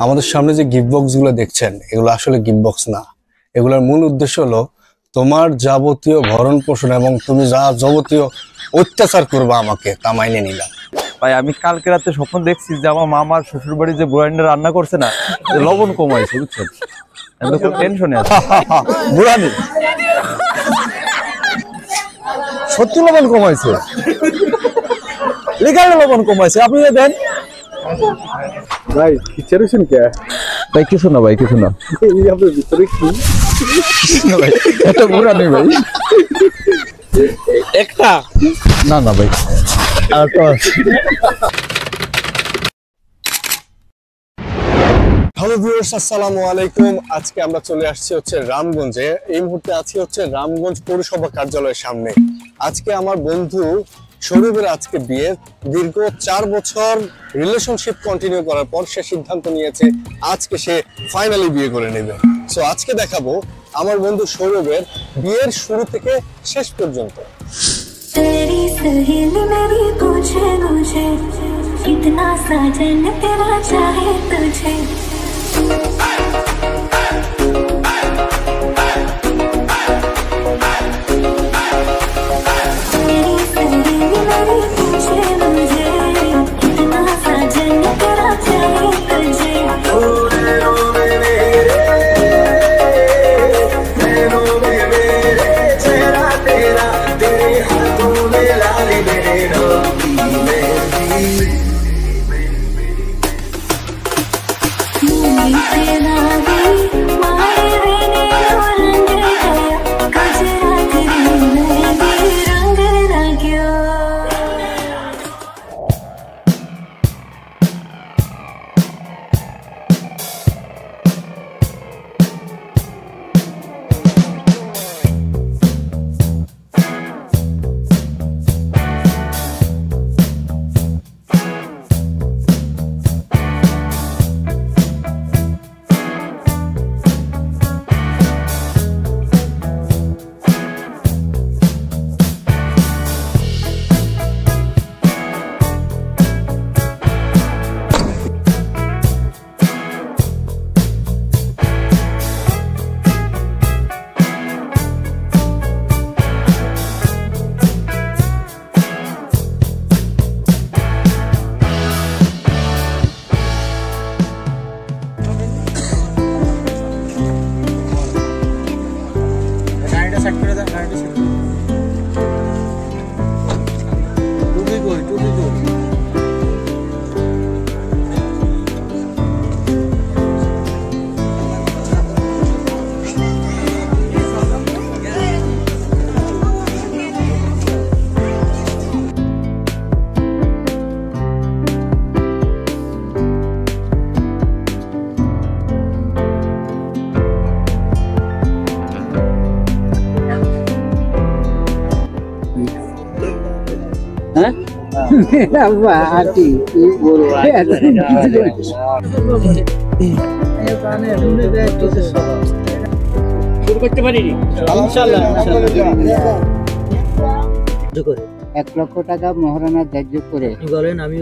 আমাদের সামনে যে গিফট বক্স গুলো দেখছেন, এগুলো আসলে গিফট বক্স না। এগুলোর মূল উদ্দেশ্য হলো তোমার যাবতীয় ভরণ পোষণ এবং তুমি যা যাবতীয় অত্যাচার করবা আমাকে তা মাইনে নিলাম। ভাই আমি কালকে রাতে স্বপ্ন দেখছি যে আমার মামার শ্বশুর বাড়ি যে বুড়ানিটা রান্না করছে না, লবণ কমাইছে, বুঝছেন? খুব টেনশনে আছে। বুড়ানি সত্যি লবণ কমাইছে, লিগাল লবণ কমাইছে। আপনি দেন ভাই, খিচারেছেন কে? ভাই কিছু না, ভাই কিছু না। এই আপনার ভিতরে কি ভাই এটা বুড়ানি ভাই, একটা না না ভাই। হ্যালো ভিউয়ার্স, আসসালামু আলাইকুম। আজকে আমরা চলে আসছি রামগঞ্জে। এই মুহূর্তে আছি রামগঞ্জ পৌরসভা কার্যালয়ের সামনে। আজকে আমার বন্ধু সৌরভের আজকে বিয়ে। দীর্ঘ 4 বছর রিলেশনশিপ কন্টিনিউ করার পর সে সিদ্ধান্ত নিয়েছে আজকে সে ফাইনালি বিয়ে করে নেবে। সো আজকে দেখাবো আমার বন্ধু সৌরভের বিয়ের শুরু থেকে শেষ পর্যন্ত। तेरी सहेली मेरी पूछे मुझे कितना साजन तेरा चाहे तुझे। तेरी सहेली मेरी पूछे मुझे कितना साजन तेरा चाहे तुझे। করতে পারিনি। 1 লক্ষ টাকা মহারণা ধার্য করে বলেন আমি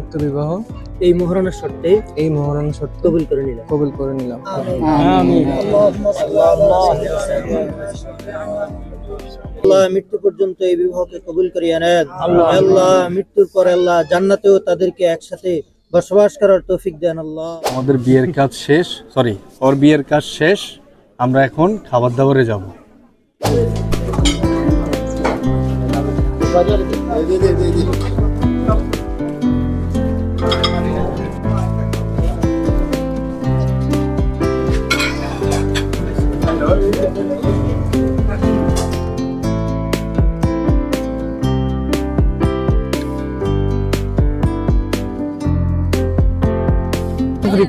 উক্ত বিবাহ এই মহারণার শর্তে কবুল করে নিলাম। আল্লাহ মৃত্যু পর্যন্ত এই বিবাহকে কবুল করিয়া নেন। আল্লাহ মৃত্যুর পর আল্লাহ জান্নাতেও তাদেরকে একসাথে বসবাস করার তৌফিক দেন। আল্লাহ আমাদের বিয়ের কাজ শেষ, ওর বিয়ের কাজ শেষ। আমরা এখন খাবার দাবারে যাব।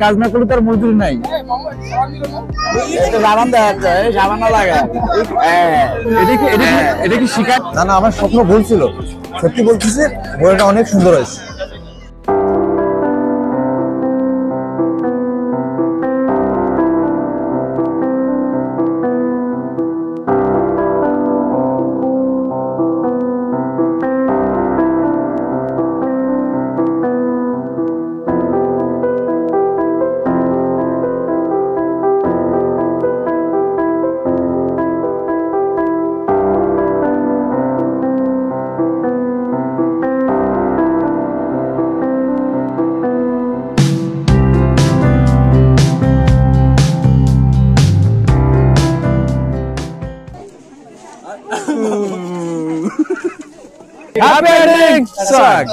কাজ না করলে তার মজুরি নাই। এটা কি শিকার? না, আমার স্বপ্ন ভুল ছিল। সত্যি বলতেছি, বইটা অনেক সুন্দর হয়েছে। হ্যাপি এন্ডিং সোহাগ।